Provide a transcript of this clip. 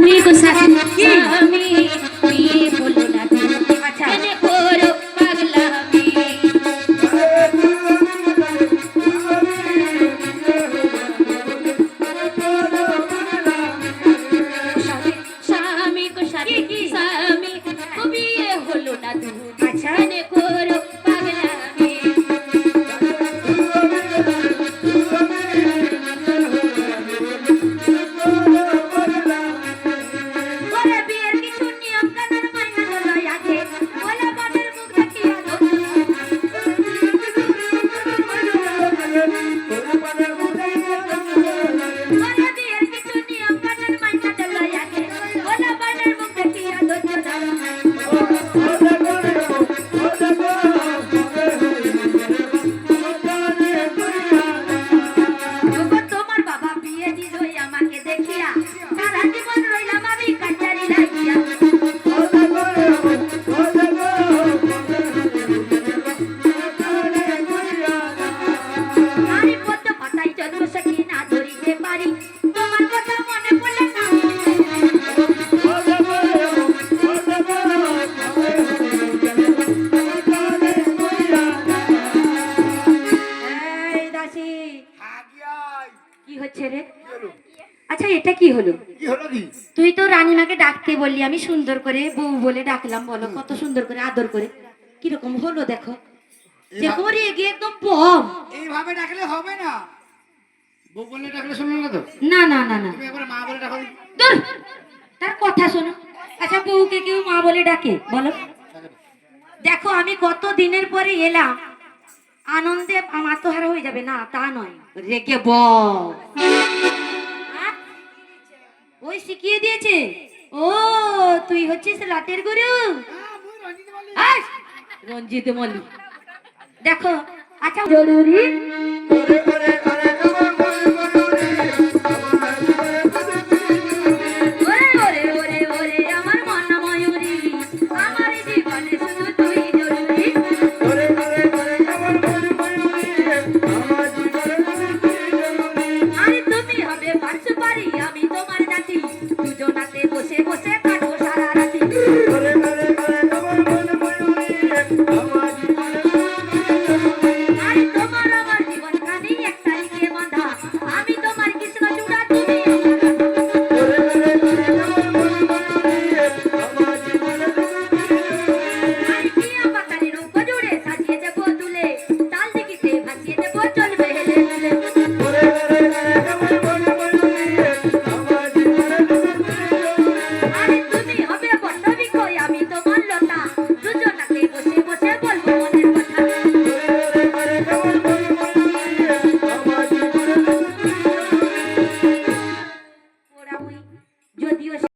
স্বামী গো স্বামী বিয়ে হলো না আচ্ছা করো পাগলামি স্বামী গো স্বামী বিয়ে হলো না আচ্ছা করো পাগলামি আচ্ছা এটা কি হলো তুই তো রানীমাকে ডাকতে বললি আমি সুন্দর করে বউ বলে ডাকলাম বলো কত সুন্দর করে আদর করে কিরকম হলো দেখো দেখো রে এগিয়ে একদম পম এইভাবে ডাকলে হবে না বউ বলে ডাকলে শুনলো না তো না না না না তুমি একবার মা বলে ডাকো দূর তার কথা শোনো আচ্ছা বউকে কেউ মা বলে ডাকে বলো দেখো আমি কত দিনের পরে এলাম আনন্দে আমার তো হারা হয়ে যাবে না তা নয় রেগে বল ওই শিখিয়ে দিয়েছে ও তুই হচ্ছিস লাটের গুরু রঞ্জিত মল্লিক দেখো আচ্ছা জরুরি